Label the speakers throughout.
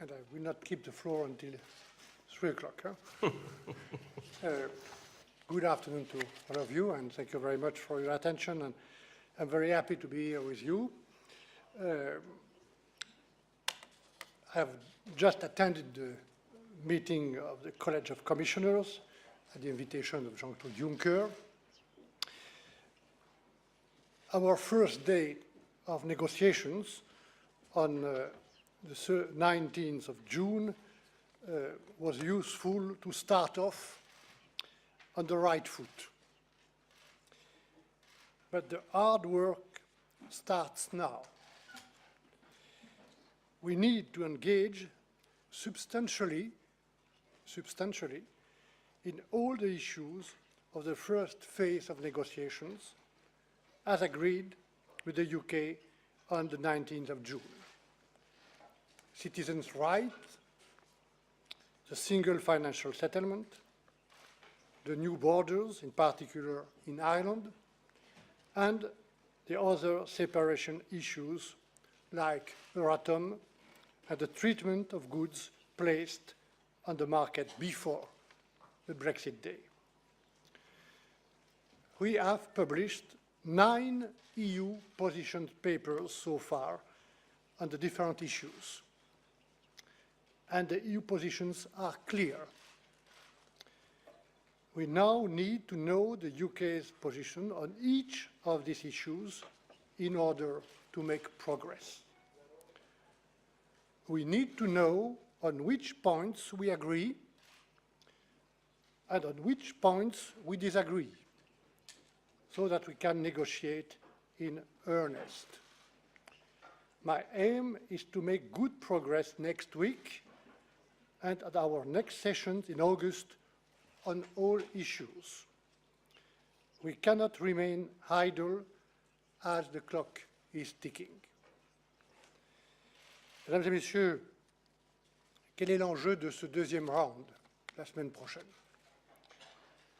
Speaker 1: and I will not keep the floor until 3 o'clock. Huh? Good afternoon to all of you, and thank you very much for your attention. And I'm very happy to be here with you. I have just attended the meeting of the College of Commissioners at the invitation of Jean-Claude Juncker. Our first day of negotiations on the 19th of June was useful to start off on the right foot. But the hard work starts now. We need to engage substantially in all the issues of the first phase of negotiations, as agreed with the UK on the 19th of June. Citizens' rights, the single financial settlement, the new borders, in particular in Ireland, and the other separation issues like Euratom and the treatment of goods placed on the market before the Brexit day. We have published 9 EU position papers so far on the different issues, and the EU positions are clear. We now need to know the UK's position on each of these issues in order to make progress. We need to know on which points we agree and on which points we disagree, so that we can negotiate in earnest. My aim is to make good progress next week and at our next sessions in August on all issues. We cannot remain idle as the clock is ticking. Mesdames et Messieurs, quel est l'enjeu de ce deuxième round la semaine prochaine?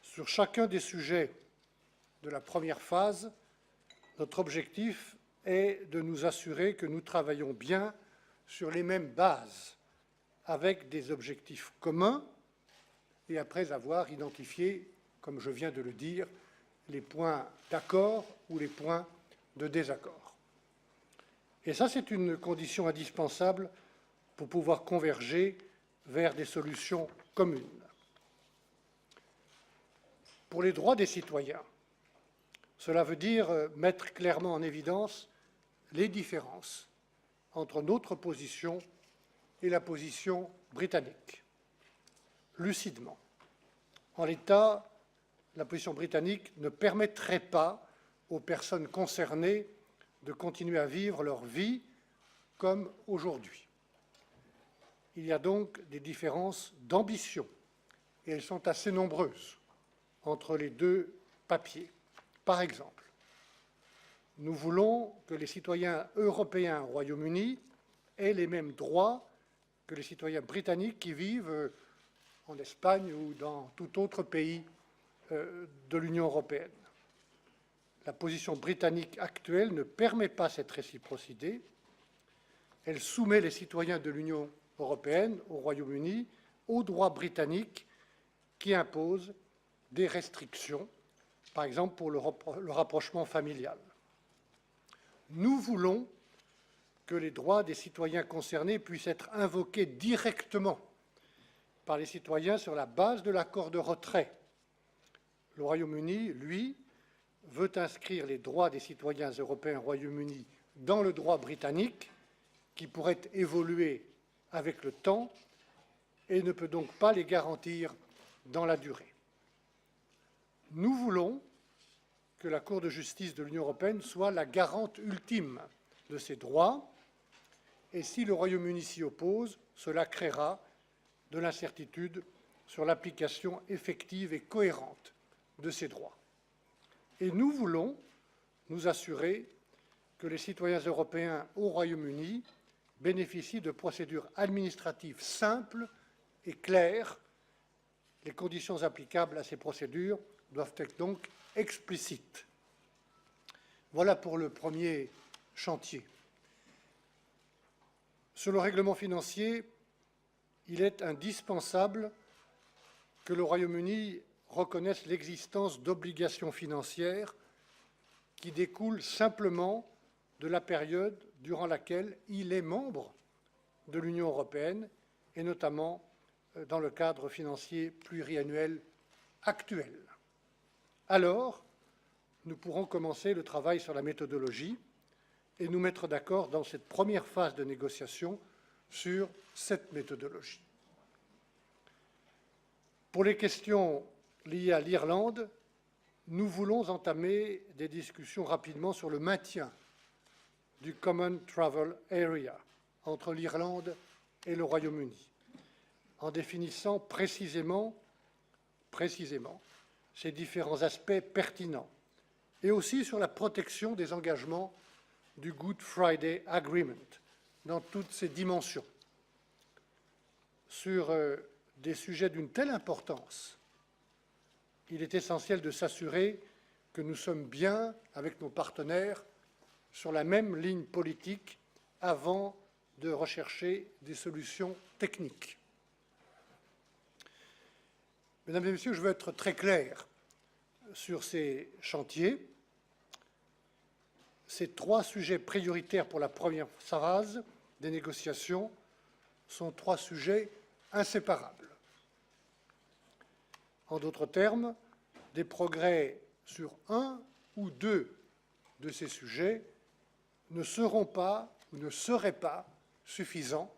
Speaker 1: Sur chacun des sujets de la première phase, notre objectif est de nous assurer que nous travaillons bien sur les mêmes bases, avec des objectifs communs, et après avoir identifié, comme je viens de le dire, les points d'accord ou les points de désaccord. Et ça, c'est une condition indispensable pour pouvoir converger vers des solutions communes. Pour les droits des citoyens, cela veut dire mettre clairement en évidence les différences entre notre position et la position britannique, lucidement. En l'état, la position britannique ne permettrait pas aux personnes concernées de continuer à vivre leur vie comme aujourd'hui. Il y a donc des différences d'ambition, et elles sont assez nombreuses entre les deux papiers. Par exemple, nous voulons que les citoyens européens au Royaume-Uni aient les mêmes droits que les citoyens britanniques qui vivent en Espagne ou dans tout autre pays de l'Union européenne. La position britannique actuelle ne permet pas cette réciprocité. Elle soumet les citoyens de l'Union européenne au Royaume-Uni aux droits britanniques qui imposent des restrictions, par exemple pour le rapprochement familial. Nous voulons que les droits des citoyens concernés puissent être invoqués directement par les citoyens sur la base de l'accord de retrait. Le Royaume-Uni, lui, veut inscrire les droits des citoyens européens au Royaume-Uni dans le droit britannique, qui pourrait évoluer avec le temps et ne peut donc pas les garantir dans la durée. Nous voulons que la Cour de justice de l'Union européenne soit la garante ultime de ces droits, et si le Royaume-Uni s'y oppose, cela créera de l'incertitude sur l'application effective et cohérente de ces droits. Et nous voulons nous assurer que les citoyens européens au Royaume-Uni bénéficient de procédures administratives simples et claires. Les conditions applicables à ces procédures doivent être donc explicites. Voilà pour le premier chantier. Sur le règlement financier, il est indispensable que le Royaume-Uni reconnaisse l'existence d'obligations financières qui découlent simplement de la période durant laquelle il est membre de l'Union européenne, et notamment dans le cadre financier pluriannuel actuel. Alors, nous pourrons commencer le travail sur la méthodologie et nous mettre d'accord dans cette première phase de négociation sur cette méthodologie. Pour les questions liées à l'Irlande, nous voulons entamer des discussions rapidement sur le maintien du Common Travel Area entre l'Irlande et le Royaume-Uni, en définissant précisément ces différents aspects pertinents, et aussi sur la protection des engagements du Good Friday Agreement dans toutes ses dimensions. Sur des sujets d'une telle importance, il est essentiel de s'assurer que nous sommes bien, avec nos partenaires, sur la même ligne politique avant de rechercher des solutions techniques. Mesdames et Messieurs, je veux être très clair sur ces chantiers. Ces trois sujets prioritaires pour la première phase des négociations sont trois sujets inséparables. En d'autres termes, des progrès sur un ou deux de ces sujets ne seront pas ou ne seraient pas suffisants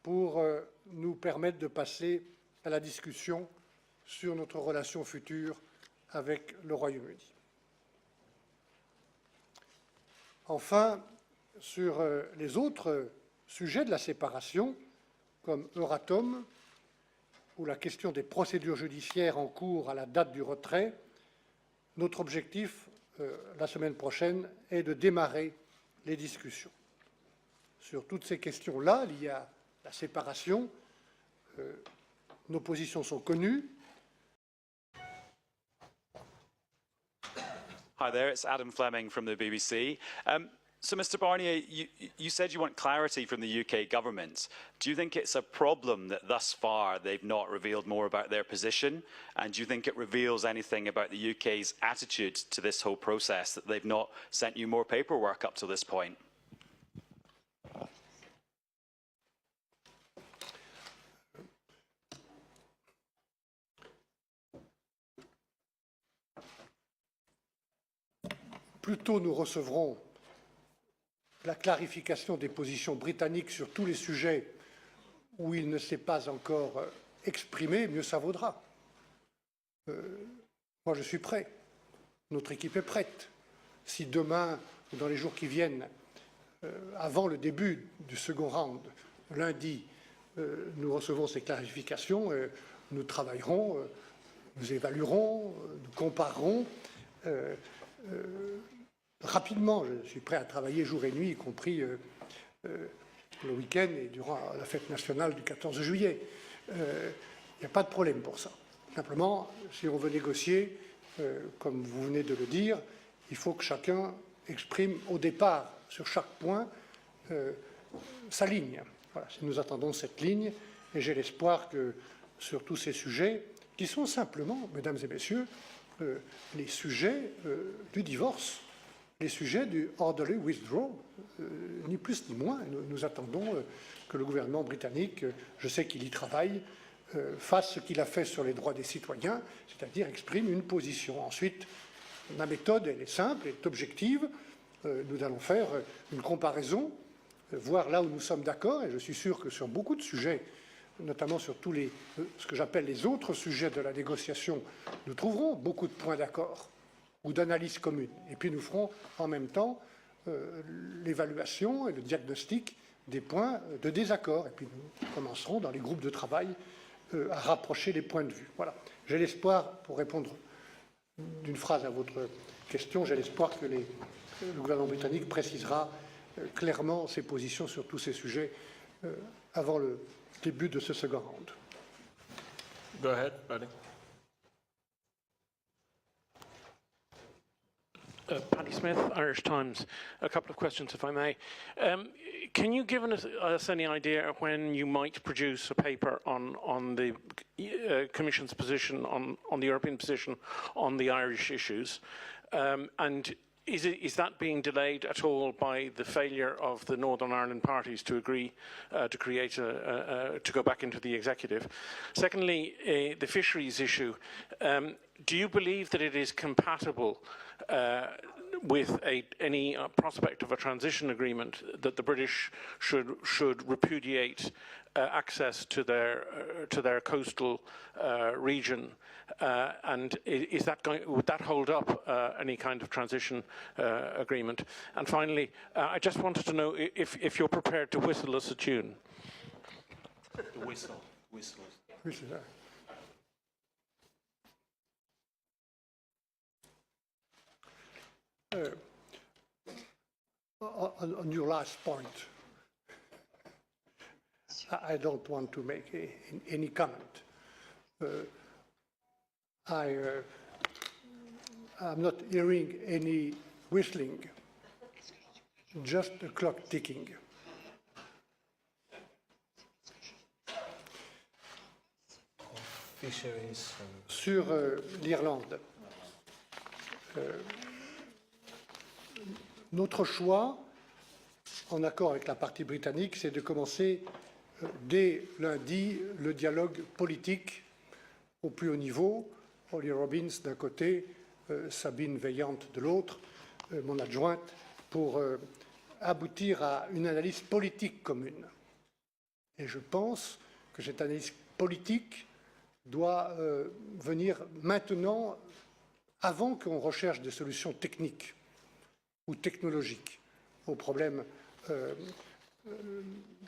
Speaker 1: pour nous permettre de passer à la discussion sur notre relation future avec le Royaume-Uni. Enfin, sur les autres sujets de la séparation, comme Euratom ou la question des procédures judiciaires en cours à la date du retrait, notre objectif, la semaine prochaine, est de démarrer les discussions. Sur toutes ces questions-là, liées à la séparation, nos positions sont connues.
Speaker 2: Hi there, it's Adam Fleming from the BBC. So, Mr Barnier, you said you want clarity from the UK government. Do you think it's a problem that thus far they've not revealed more about their position? And do you think it reveals anything about the UK's attitude to this whole process, that they've not sent you more paperwork up to this point?
Speaker 1: Plus tôt nous recevrons la clarification des positions britanniques sur tous les sujets où il ne s'est pas encore exprimé, mieux ça vaudra. Moi, je suis prêt. Notre équipe est prête. Si demain ou dans les jours qui viennent, avant le début du second round, lundi, nous recevons ces clarifications, nous travaillerons, nous évaluerons, nous comparerons. Rapidement, je suis prêt à travailler jour et nuit, y compris le week-end et durant la fête nationale du 14 juillet. Il n'y a pas de problème pour ça. Simplement, si on veut négocier, comme vous venez de le dire, il faut que chacun exprime au départ, sur chaque point, sa ligne. Voilà, nous attendons cette ligne et j'ai l'espoir que sur tous ces sujets, qui sont simplement, mesdames et messieurs, les sujets du divorce, les sujets du orderly withdrawal, ni plus ni moins. Nous attendons que le gouvernement britannique, je sais qu'il y travaille, fasse ce qu'il a fait sur les droits des citoyens, c'est-à-dire exprime une position. Ensuite, ma méthode, elle est simple, elle est objective. Nous allons faire une comparaison, voir là où nous sommes d'accord, et je suis sûr que sur beaucoup de sujets, notamment sur tous ce que j'appelle les autres sujets de la négociation, nous trouverons beaucoup de points d'accord ou d'analyses communes. Et puis nous ferons en même temps l'évaluation et le diagnostic des points de désaccord. Et puis nous commencerons dans les groupes de travail à rapprocher les points de vue. Voilà. J'ai l'espoir, pour répondre d'une phrase à votre question, j'ai l'espoir que le gouvernement britannique précisera clairement ses positions sur tous ces sujets avant le début de ce second round.
Speaker 3: Go ahead, buddy. Paddy Smith, Irish Times. A couple of questions, if I may. Can you give us any idea of when you might produce a paper on the Commission's position, on the European position on the Irish issues? And is that being delayed at all by the failure of the Northern Ireland parties to agree to create to go back into the executive? Secondly, the fisheries issue. Do you believe that it is compatible with any prospect of a transition agreement that the British should repudiate access to their coastal region, and would that hold up any kind of transition agreement? And finally, I just wanted to know if you're prepared to whistle us a tune. Whistle.
Speaker 1: On your last point, I don't want to make any comment. I'm not hearing any whistling, just the clock ticking. Sur l'Irlande, notre choix, en accord avec la partie britannique, c'est de commencer dès lundi le dialogue politique au plus haut niveau. Holly Robbins d'un côté, Sabine Veillante de l'autre, mon adjointe, pour aboutir à une analyse politique commune. Et je pense que cette analyse politique doit venir maintenant, avant qu'on recherche des solutions techniques ou technologiques au problème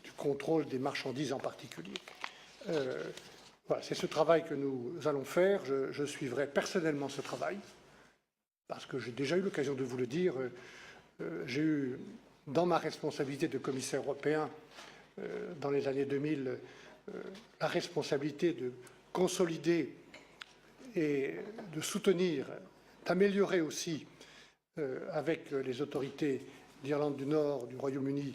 Speaker 1: du contrôle des marchandises en particulier. Voilà, c'est ce travail que nous allons faire. Je suivrai personnellement ce travail, parce que j'ai déjà eu l'occasion de vous le dire. J'ai eu, dans ma responsabilité de commissaire européen dans les années 2000, la responsabilité de consolider et de soutenir, d'améliorer aussi avec les autorités d'Irlande du Nord, du Royaume-Uni,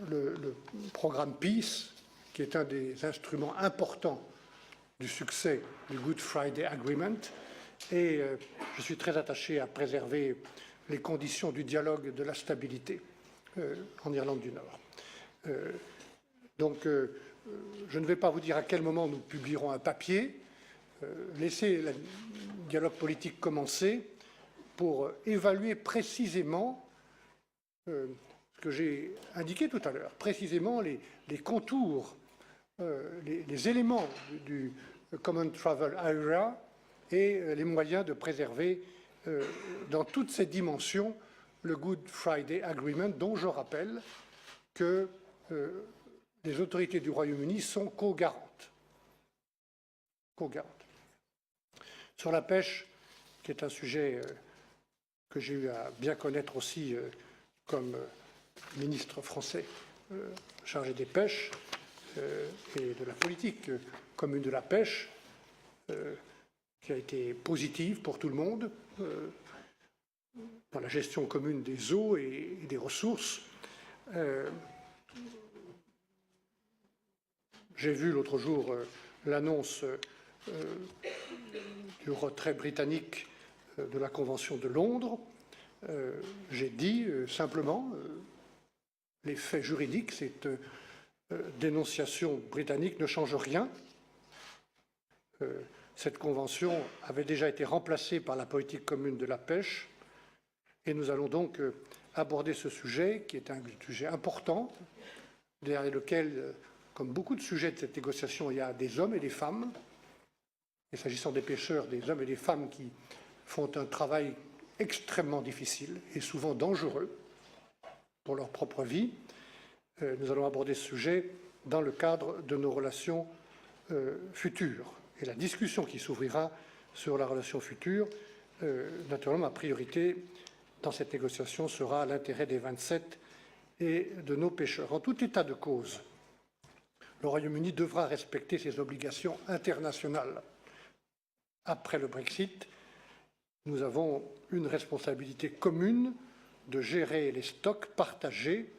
Speaker 1: le programme Peace, qui est un des instruments importants du succès du Good Friday Agreement. Et je suis très attaché à préserver les conditions du dialogue et de la stabilité en Irlande du Nord. Donc, je ne vais pas vous dire à quel moment nous publierons un papier. Laissez le dialogue politique commencer pour évaluer précisément ce que j'ai indiqué tout à l'heure, précisément les contours, les éléments du Common Travel Area et les moyens de préserver dans toutes ces dimensions le Good Friday Agreement, dont je rappelle que les autorités du Royaume-Uni sont co-garantes. Sur la pêche, qui est un sujet que j'ai eu à bien connaître aussi comme ministre français chargé des pêches et de la politique commune de la pêche, qui a été positive pour tout le monde dans la gestion commune des eaux et des ressources. J'ai vu l'autre jour l'annonce du retrait britannique de la Convention de Londres. J'ai dit simplement les faits juridiques, cette dénonciation britannique ne change rien. Cette convention avait déjà été remplacée par la politique commune de la pêche et nous allons donc aborder ce sujet qui est un sujet important, derrière lequel, comme beaucoup de sujets de cette négociation, il y a des hommes et des femmes. Et s'agissant des pêcheurs, des hommes et des femmes qui font un travail extrêmement difficile et souvent dangereux pour leur propre vie. Nous allons aborder ce sujet dans le cadre de nos relations futures. Et la discussion qui s'ouvrira sur la relation future, naturellement, ma priorité dans cette négociation sera l'intérêt des 27 et de nos pêcheurs. En tout état de cause, le Royaume-Uni devra respecter ses obligations internationales après le Brexit, nous avons une responsabilité commune de gérer les stocks partagés.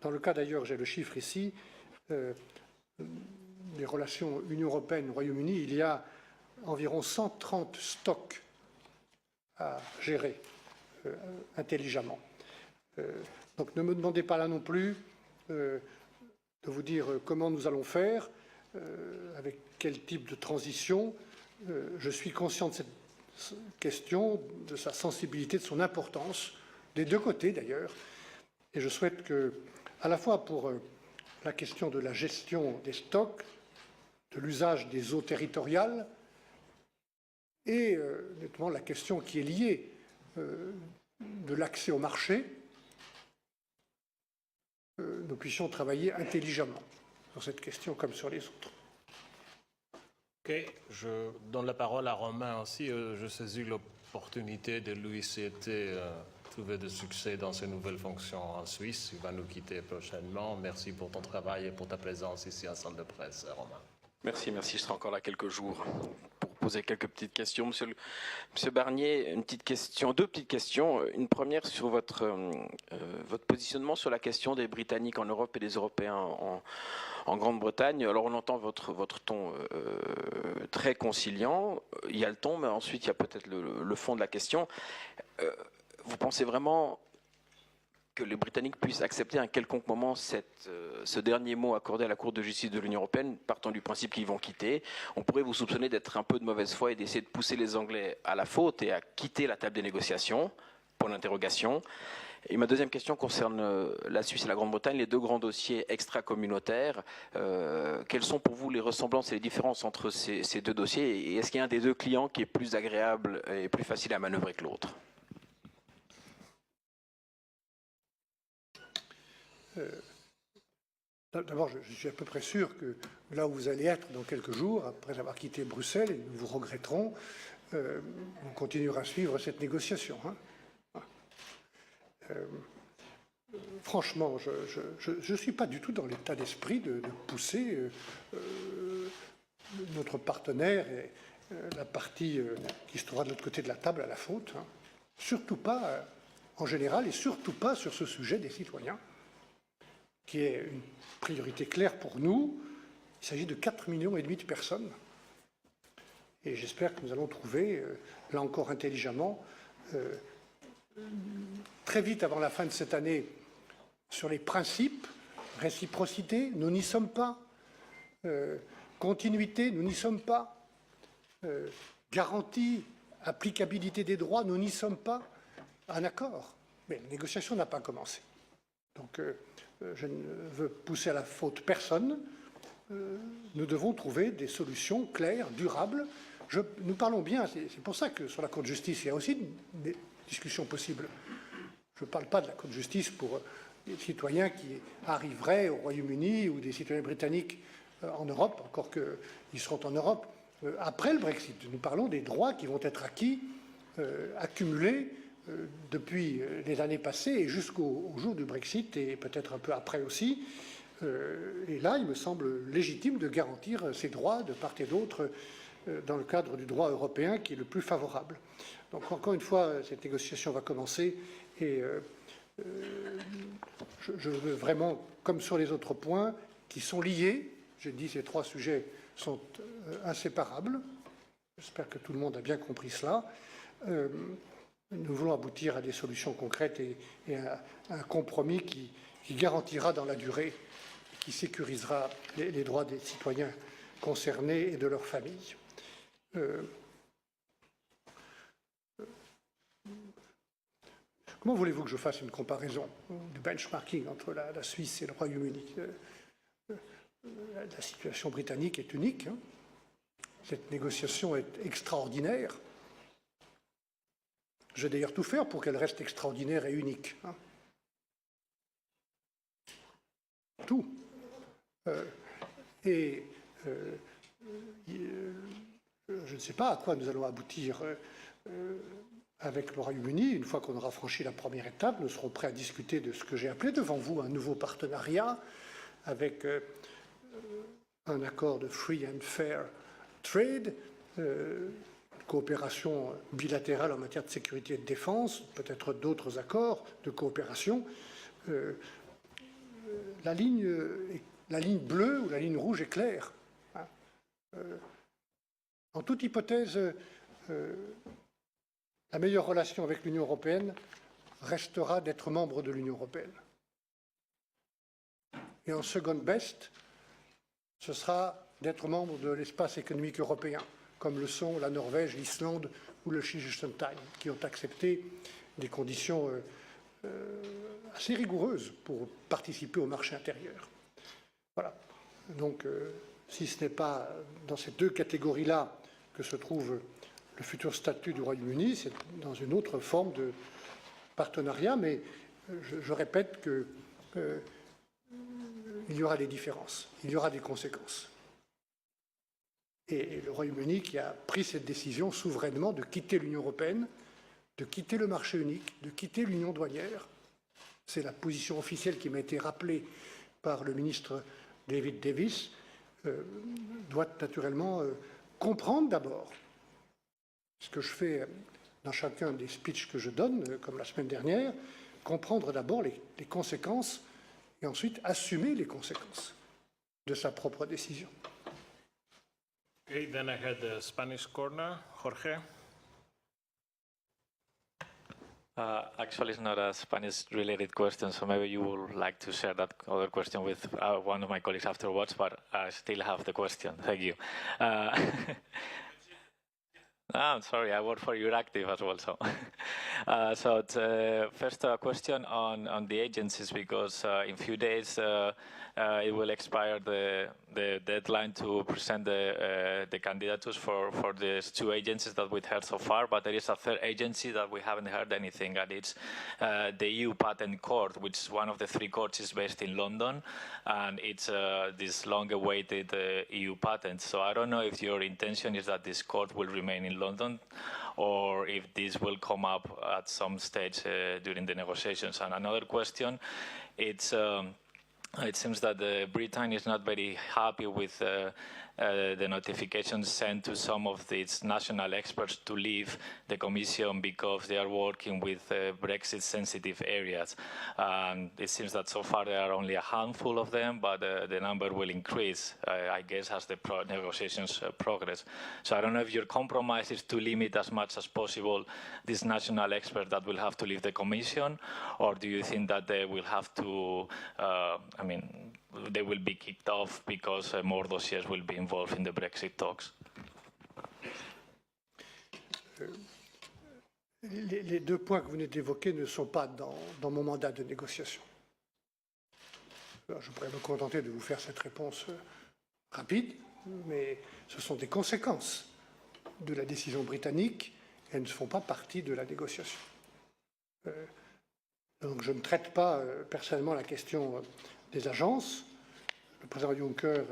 Speaker 1: Dans le cas d'ailleurs, j'ai le chiffre ici, des relations Union européenne-Royaume-Uni, il y a environ 130 stocks à gérer intelligemment. Donc ne me demandez pas là non plus de vous dire comment nous allons faire, avec quel type de transition. Je suis conscient de cette question, de sa sensibilité, de son importance, des deux côtés d'ailleurs, et je souhaite que, à la fois pour la question de la gestion des stocks, de l'usage des eaux territoriales, et notamment la question qui est liée de l'accès au marché, nous puissions travailler intelligemment sur cette question comme sur les autres.
Speaker 4: Ok, je donne la parole à Romain aussi. Je saisis l'opportunité de lui souhaiter trouver de succès dans ses nouvelles fonctions en Suisse. Il va nous quitter prochainement. Merci pour ton travail et pour ta présence ici à la salle de presse, Romain.
Speaker 5: Merci, je serai encore là quelques jours pour poser quelques petites questions. Monsieur Barnier, deux petites questions. Une première sur votre positionnement sur la question des Britanniques en Europe et des Européens en Grande-Bretagne. Alors on entend votre ton très conciliant. Il y a le ton, mais ensuite il y a peut-être le fond de la question. Vous pensez vraiment que les Britanniques puissent accepter à un quelconque moment ce dernier mot accordé à la Cour de justice de l'Union européenne, partant du principe qu'ils vont quitter? On pourrait vous soupçonner d'être un peu de mauvaise foi et d'essayer de pousser les Anglais à la faute et à quitter la table des négociations, pour l'interrogation. Et ma deuxième question concerne la Suisse et la Grande-Bretagne, les deux grands dossiers extra-communautaires. Quelles sont pour vous les ressemblances et les différences entre ces deux dossiers? Et est-ce qu'il y a un des deux clients qui est plus agréable et plus facile à manœuvrer que l'autre?
Speaker 1: D'abord, je suis à peu près sûr que là où vous allez être dans quelques jours, après avoir quitté Bruxelles, et nous vous regretterons, on continuera à suivre cette négociation. Franchement, je ne suis pas du tout dans l'état d'esprit de pousser notre partenaire et la partie qui se trouvera de l'autre côté de la table à la faute. Surtout pas en général et surtout pas sur ce sujet des citoyens, qui est une priorité claire pour nous. Il s'agit de 4,5 millions de personnes. Et j'espère que nous allons trouver, là encore intelligemment, très vite avant la fin de cette année, sur les principes, réciprocité, nous n'y sommes pas. Continuité, nous n'y sommes pas. Garantie, applicabilité des droits, nous n'y sommes pas. Un accord. Mais la négociation n'a pas commencé. Donc, je ne veux pousser à la faute personne. Nous devons trouver des solutions claires, durables. Nous parlons bien, c'est pour ça que sur la Cour de justice, il y a aussi des discussions possibles. Je ne parle pas de la Cour de justice pour des citoyens qui arriveraient au Royaume-Uni ou des citoyens britanniques en Europe, encore qu'ils seront en Europe après le Brexit. Nous parlons des droits qui vont être acquis, accumulés, depuis les années passées et jusqu'au jour du Brexit et peut-être un peu après aussi. Et là, il me semble légitime de garantir ces droits de part et d'autre dans le cadre du droit européen qui est le plus favorable. Donc encore une fois, cette négociation va commencer et je veux vraiment, comme sur les autres points, qui sont liés, j'ai dit ces trois sujets sont inséparables. J'espère que tout le monde a bien compris cela. Nous voulons aboutir à des solutions concrètes et à un compromis qui garantira dans la durée, qui sécurisera les droits des citoyens concernés et de leurs familles. Comment voulez-vous que je fasse une comparaison du benchmarking entre la Suisse et le Royaume-Uni? La situation britannique est unique. Cette négociation est extraordinaire. Je vais d'ailleurs tout faire pour qu'elle reste extraordinaire et unique. Tout. Je ne sais pas à quoi nous allons aboutir avec le Royaume-Uni. Une fois qu'on aura franchi la première étape, nous serons prêts à discuter de ce que j'ai appelé devant vous un nouveau partenariat avec un accord de free and fair trade coopération bilatérale en matière de sécurité et de défense, peut-être d'autres accords de coopération. La ligne bleue ou la ligne rouge est claire. En toute hypothèse, la meilleure relation avec l'Union européenne restera d'être membre de l'Union européenne. Et en second best, ce sera d'être membre de l'espace économique européen, comme le sont la Norvège, l'Islande ou le Liechtenstein, qui ont accepté des conditions assez rigoureuses pour participer au marché intérieur. Voilà. Donc, si ce n'est pas dans ces deux catégories-là que se trouve le futur statut du Royaume-Uni, c'est dans une autre forme de partenariat, mais je répète que il y aura des différences, il y aura des conséquences. Et le Royaume-Uni qui a pris cette décision souverainement de quitter l'Union européenne, de quitter le marché unique, de quitter l'union douanière, c'est la position officielle qui m'a été rappelée par le ministre David Davis, doit naturellement comprendre d'abord ce que je fais dans chacun des speeches que je donne, comme la semaine dernière, comprendre d'abord les conséquences et ensuite assumer les conséquences de sa propre décision.
Speaker 4: Okay, then I had the Spanish corner. Jorge.
Speaker 6: Actually, it's not a Spanish-related question, so maybe you would like to share that other question with one of my colleagues afterwards, but I still have the question. Thank you. I'm sorry, I work for Euractiv as well. So first a question on the agencies, because in a few days it will expire the deadline to present the candidatures for these two agencies that we've heard so far, but there is a third agency that we haven't heard anything, and it's the EU Patent Court, which is one of the three courts is based in London, and it's this long-awaited EU patent. So I don't know if your intention is that this court will remain in London, or if this will come up at some stage during the negotiations. And another question, it's it seems that Britain is not very happy with the notifications sent to some of its national experts to leave the Commission because they are working with Brexit-sensitive areas. And it seems that so far there are only a handful of them, but the number will increase, I guess, as the negotiations progress. So I don't know if your compromise is to limit as much as possible these national experts that will have to leave the Commission, or do you think that they will have to, they will be kicked off because more dossiers will be involved in the Brexit talks?
Speaker 1: Les deux points que vous venez d'évoquer ne sont pas dans mon mandat de négociation. Alors, je pourrais me contenter de vous faire cette réponse rapide, mais ce sont des conséquences de la décision britannique et elles ne font pas partie de la négociation. Donc je ne traite pas personnellement la question des agences. Le président Juncker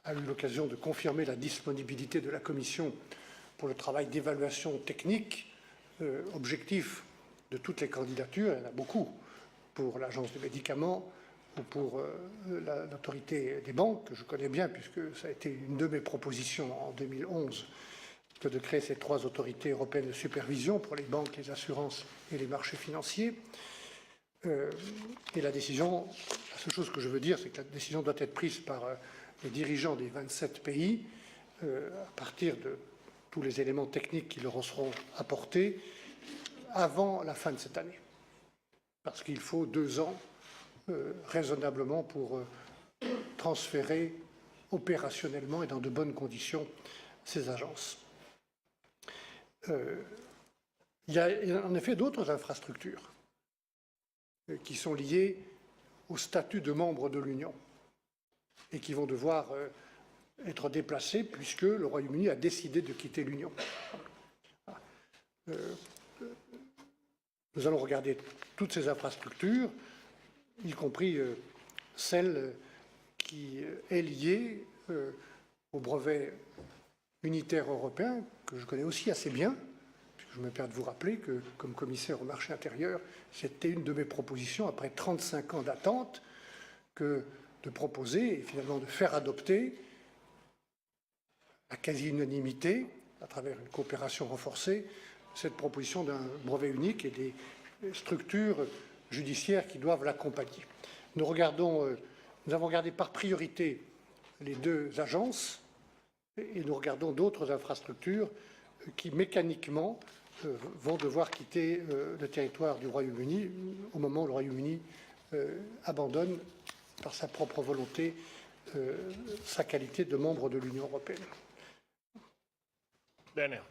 Speaker 1: a eu l'occasion de confirmer la disponibilité de la Commission pour le travail d'évaluation technique objectif de toutes les candidatures. Il y en a beaucoup pour l'Agence des médicaments ou pour l'autorité des banques, que je connais bien puisque ça a été une de mes propositions en 2011, que de créer ces trois autorités européennes de supervision pour les banques, les assurances et les marchés financiers. Et la décision, la seule chose que je veux dire, c'est que la décision doit être prise par les dirigeants des 27 pays à partir de tous les éléments techniques qui leur seront apportés avant la fin de cette année. Parce qu'il faut 2 ans raisonnablement pour transférer opérationnellement et dans de bonnes conditions ces agences. Il y a en effet d'autres infrastructures qui sont liées au statut de membre de l'Union et qui vont devoir être déplacées puisque le Royaume-Uni a décidé de quitter l'Union. Nous allons regarder toutes ces infrastructures, y compris celle qui est liée au brevet unitaire européen, que je connais aussi assez bien. Je me permets de vous rappeler que, comme commissaire au marché intérieur, c'était une de mes propositions, après 35 ans d'attente, que de proposer et finalement de faire adopter la quasi-unanimité, à travers une coopération renforcée, cette proposition d'un brevet unique et des structures judiciaires qui doivent l'accompagner. Nous avons regardé par priorité les deux agences et nous regardons d'autres infrastructures qui mécaniquement vont devoir quitter le territoire du Royaume-Uni au moment où le Royaume-Uni abandonne par sa propre volonté sa qualité de membre de l'Union européenne.
Speaker 4: Dernière.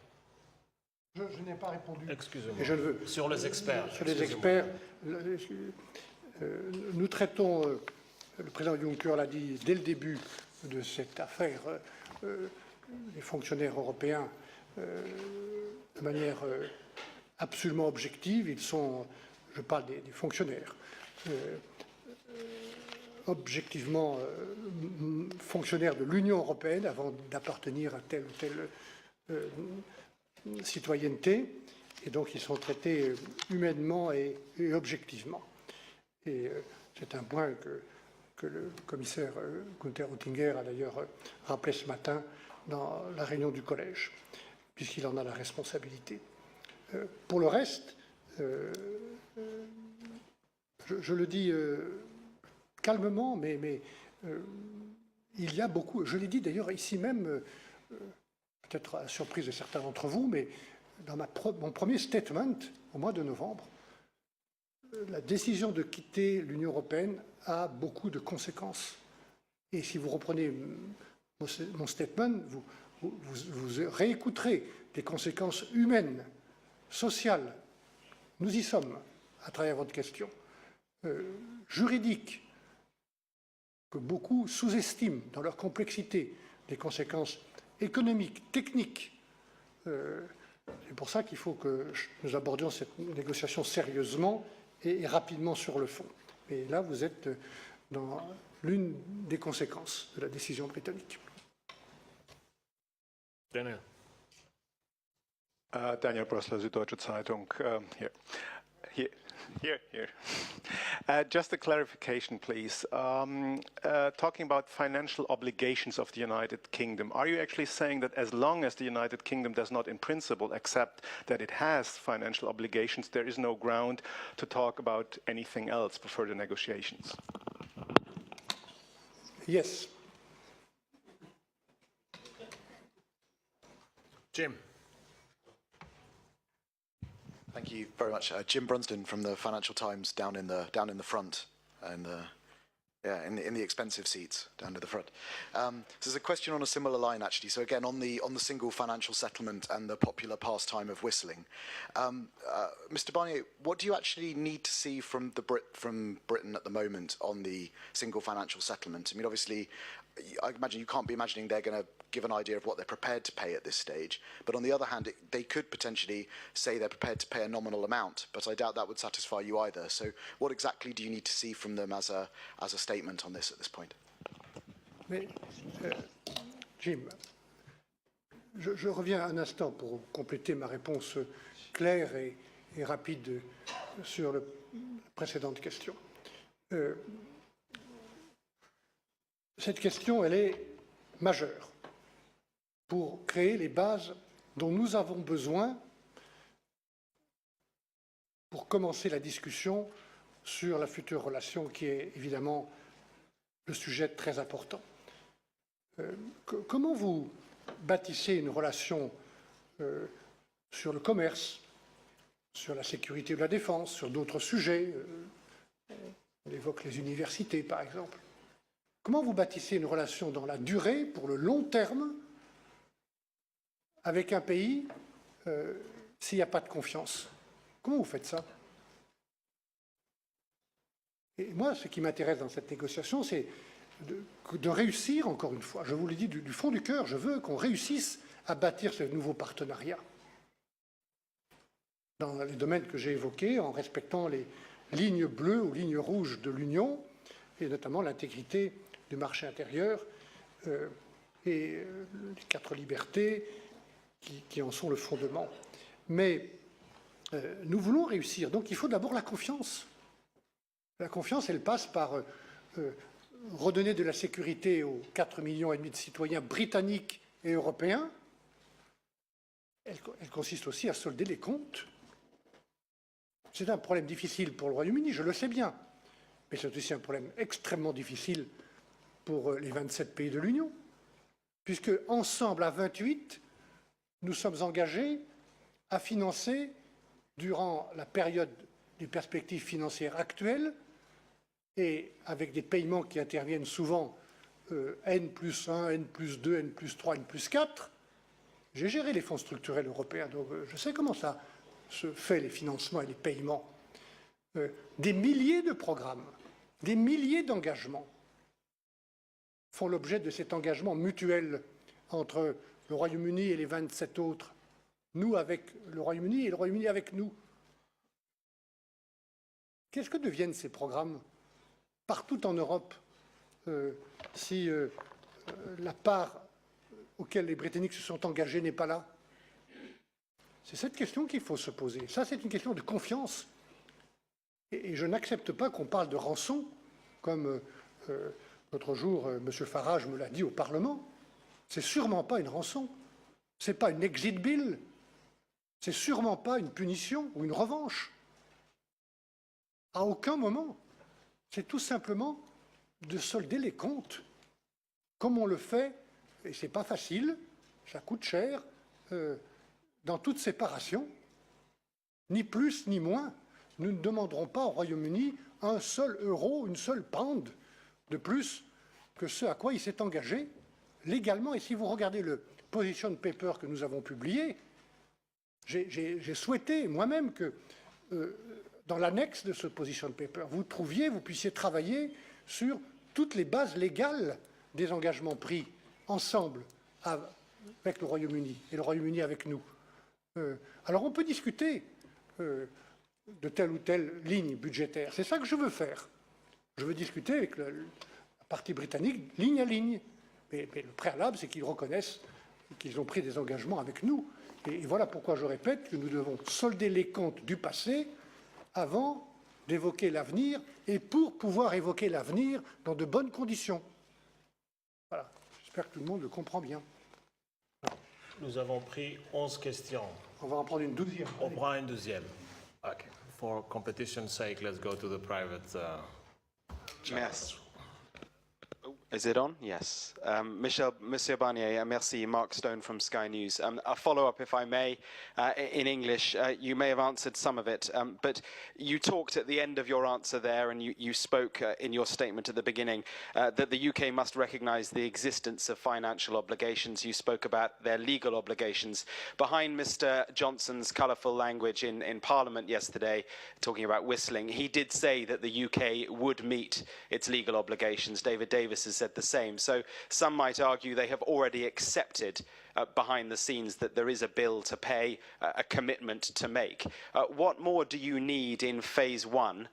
Speaker 1: Je n'ai pas répondu.
Speaker 4: Excusez-moi.
Speaker 1: Et je le veux.
Speaker 4: Sur les experts.
Speaker 1: Sur les experts, nous traitons, le président Juncker l'a dit dès le début de cette affaire, les fonctionnaires européens de manière absolument objective. Ils sont, je parle des fonctionnaires, objectivement fonctionnaires de l'Union européenne avant d'appartenir à telle ou telle citoyenneté, et donc ils sont traités humainement et objectivement. Et c'est un point que le commissaire Günther Oettinger a d'ailleurs rappelé ce matin dans la réunion du collège, puisqu'il en a la responsabilité. Pour le reste, je le dis calmement, mais il y a beaucoup, je l'ai dit d'ailleurs ici même, peut-être à la surprise de certains d'entre vous, mais dans mon premier statement au mois de novembre, la décision de quitter l'Union européenne a beaucoup de conséquences. Et si vous reprenez mon statement, vous réécouterez les conséquences humaines, sociales. Nous y sommes, à travers votre question. Juridiques, que beaucoup sous-estiment dans leur complexité, les conséquences économiques, techniques. C'est pour ça qu'il faut que nous abordions cette négociation sérieusement et rapidement sur le fond. Et là, vous êtes dans l'une des conséquences de la décision britannique.
Speaker 4: Daniel.
Speaker 7: Daniel Brössler, Süddeutsche Zeitung. Here. Just a clarification, please. Talking about financial obligations of the United Kingdom, are you actually saying that as long as the United Kingdom does not in principle accept that it has financial obligations, there is no ground to talk about anything else for further negotiations?
Speaker 1: Yes.
Speaker 4: Jim.
Speaker 8: Thank you very much. Jim Brunsden from the Financial Times, down in the front, and in the expensive seats down to the front. So there's a question on a similar line, actually. So again, on the single financial settlement and the popular pastime of whistling, Mr. Barnier, what do you actually need to see from Britain at the moment on the single financial settlement? I mean, obviously, I imagine you can't be imagining they're going to give an idea of what they're prepared to pay at this stage. But on the other hand, they could potentially say they're prepared to pay a nominal amount, but I doubt that would satisfy you either. So what exactly do you need to see from them as a statement on this at this point?
Speaker 1: Mais, Jim, je reviens un instant pour compléter ma réponse claire et rapide sur la précédente question. Cette question, elle est majeure pour créer les bases dont nous avons besoin pour commencer la discussion sur la future relation qui est évidemment le sujet très important. Comment vous bâtissez une relation sur le commerce, sur la sécurité ou la défense, sur d'autres sujets, on évoque les universités par exemple. Comment vous bâtissez une relation dans la durée, pour le long terme, avec un pays s'il n'y a pas de confiance? Comment vous faites ça? Et moi, ce qui m'intéresse dans cette négociation, c'est de réussir, encore une fois, je vous l'ai dit du fond du cœur, je veux qu'on réussisse à bâtir ce nouveau partenariat dans les domaines que j'ai évoqués, en respectant les lignes bleues ou lignes rouges de l'Union, et notamment l'intégrité du marché intérieur et les 4 libertés qui en sont le fondement. Mais nous voulons réussir, donc il faut d'abord la confiance. La confiance, elle passe par redonner de la sécurité aux 4,5 millions de citoyens britanniques et européen, elle consiste aussi à solder les comptes. C'est un problème difficile pour le Royaume-Uni, je le sais bien, mais c'est aussi un problème extrêmement difficile pour les 27 pays de l'Union, puisque ensemble, à 28, nous sommes engagés à financer, durant la période des perspectives financières actuelles, et avec des paiements qui interviennent souvent N+1, N+2, N+3, N+4, j'ai géré les fonds structurels européens, donc je sais comment ça se fait, les financements et les paiements. Des milliers de programmes, des milliers d'engagements font l'objet de cet engagement mutuel entre le Royaume-Uni et les 27 autres, nous avec le Royaume-Uni et le Royaume-Uni avec nous. Qu'est-ce que deviennent ces programmes partout en Europe si la part auquel les Britanniques se sont engagés n'est pas là? C'est cette question qu'il faut se poser. Ça, c'est une question de confiance. Et je n'accepte pas qu'on parle de rançon, comme l'autre jour, M. Farage me l'a dit au Parlement. C'est sûrement pas une rançon. C'est pas une exit bill. C'est sûrement pas une punition ou une revanche. À aucun moment. C'est tout simplement de solder les comptes, comme on le fait, et c'est pas facile, ça coûte cher, dans toute séparation, ni plus ni moins. Nous ne demanderons pas au Royaume-Uni un seul euro, une seule pound de plus que ce à quoi il s'est engagé légalement. Et si vous regardez le position paper que nous avons publié, j'ai souhaité moi-même que dans l'annexe de ce position paper, vous puissiez travailler sur toutes les bases légales des engagements pris ensemble avec le Royaume-Uni et le Royaume-Uni avec nous. Alors on peut discuter de telle ou telle ligne budgétaire. C'est ça que je veux faire. Je veux discuter avec la partie britannique ligne à ligne. Mais le préalable, c'est qu'ils reconnaissent qu'ils ont pris des engagements avec nous. Et voilà pourquoi je répète que nous devons solder les comptes du passé avant d'évoquer l'avenir et pour pouvoir évoquer l'avenir dans de bonnes conditions. Voilà. J'espère que tout le monde le comprend bien.
Speaker 4: Nous avons pris 11 questions.
Speaker 1: On va en prendre une 12e.
Speaker 4: On prend une 12e. Okay. For competition's sake, let's go to the private.
Speaker 9: Merci. Is it on? Yes. Monsieur Barnier, merci. Mark Stone from Sky News. A follow-up, if I may, in English. You may have answered some of it, but you talked at the end of your answer there, and you spoke in your statement at the beginning that the UK must recognise the existence of financial obligations. You spoke about their legal obligations. Behind Mr Johnson's colourful language in Parliament yesterday, talking about whistling, he did say that the UK would meet its legal obligations. David Davis has said the same. So some might argue they have already accepted behind the scenes that there is a bill to pay, a commitment to make. What more do you need in phase one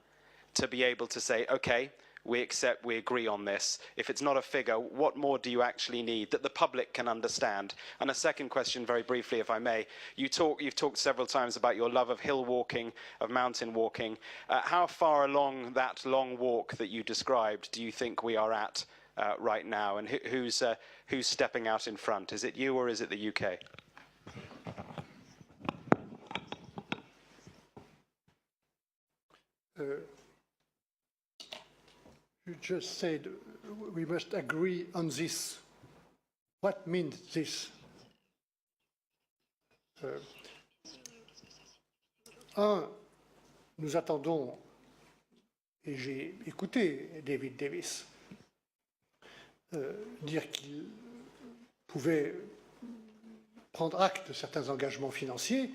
Speaker 9: to be able to say, okay, we accept, we agree on this? If it's not a figure, what more do you actually need that the public can understand? And a second question, very briefly, if I may. You've talked several times about your love of hill walking, of mountain walking. How far along that long walk that you described do you think we are at right now, and who's stepping out in front? Is it you or is it the UK?
Speaker 1: You just said we must agree on this. What means this? Nous attendons, et j'ai écouté David Davis dire qu'il pouvait prendre acte de certains engagements financiers,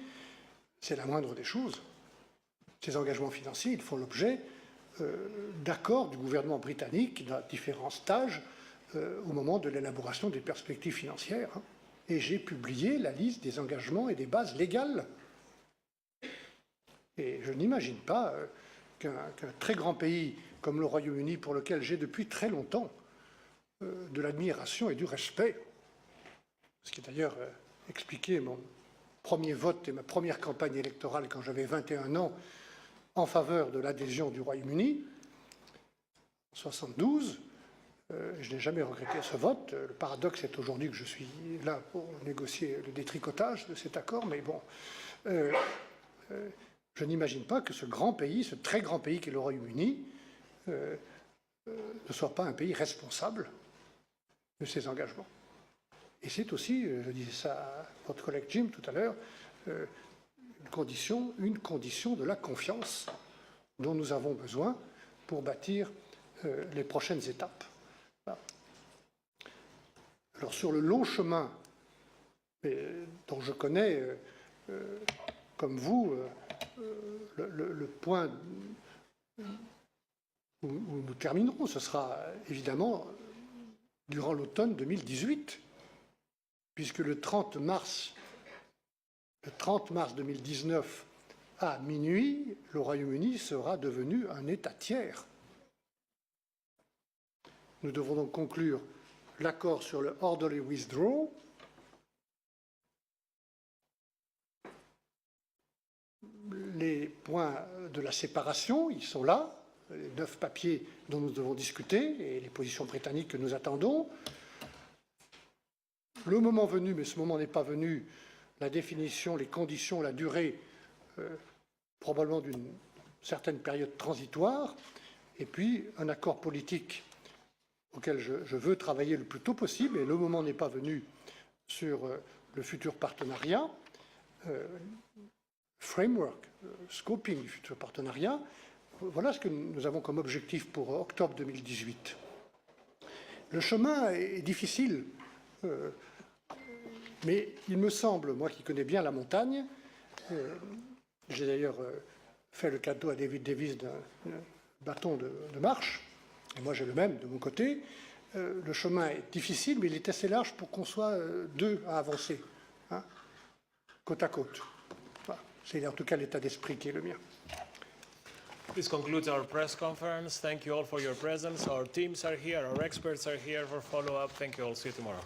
Speaker 1: c'est la moindre des choses. Ces engagements financiers, ils font l'objet d'accords du gouvernement britannique dans différents stages au moment de l'élaboration des perspectives financières. Et j'ai publié la liste des engagements et des bases légales. Et je n'imagine pas qu'un très grand pays comme le Royaume-Uni, pour lequel j'ai depuis très longtemps de l'admiration et du respect, ce qui est d'ailleurs expliqué mon premier vote et ma première campagne électorale quand j'avais 21 ans en faveur de l'adhésion du Royaume-Uni, en 1972, Je n'ai jamais regretté ce vote. Le paradoxe est aujourd'hui que je suis là pour négocier le détricotage de cet accord, mais bon, je n'imagine pas que ce grand pays, ce très grand pays qu'est le Royaume-Uni, ne soit pas un pays responsable de ses engagements. Et c'est aussi, je disais ça à votre collègue Jim tout à l'heure, une condition de la confiance dont nous avons besoin pour bâtir les prochaines étapes. Voilà. Alors sur le long chemin, dont je connais, comme vous, le point où nous terminerons, ce sera évidemment durant l'automne 2018, puisque le 30 mars 2019, à minuit, le Royaume-Uni sera devenu un État tiers. Nous devons donc conclure l'accord sur le orderly withdrawal. Les points de la séparation, ils sont là, les 9 papiers dont nous devons discuter et les positions britanniques que nous attendons. Le moment venu, mais ce moment n'est pas venu, la définition, les conditions, la durée, probablement d'une certaine période transitoire, et puis un accord politique auquel je veux travailler le plus tôt possible, et le moment n'est pas venu sur le futur partenariat, framework, scoping du futur partenariat. Voilà ce que nous avons comme objectif pour octobre 2018. Le chemin est difficile, mais il me semble, moi qui connais bien la montagne, j'ai d'ailleurs fait le cadeau à David Davis d'un bâton de marche, et moi j'ai le même de mon côté. Le chemin est difficile, mais il est assez large pour qu'on soit deux à avancer, hein, côte à côte. Voilà. C'est en tout cas l'état d'esprit qui est le mien.
Speaker 4: This concludes our press conference. Thank you all for your presence. Our teams are here, our experts are here for follow-up. Thank you all. See you tomorrow.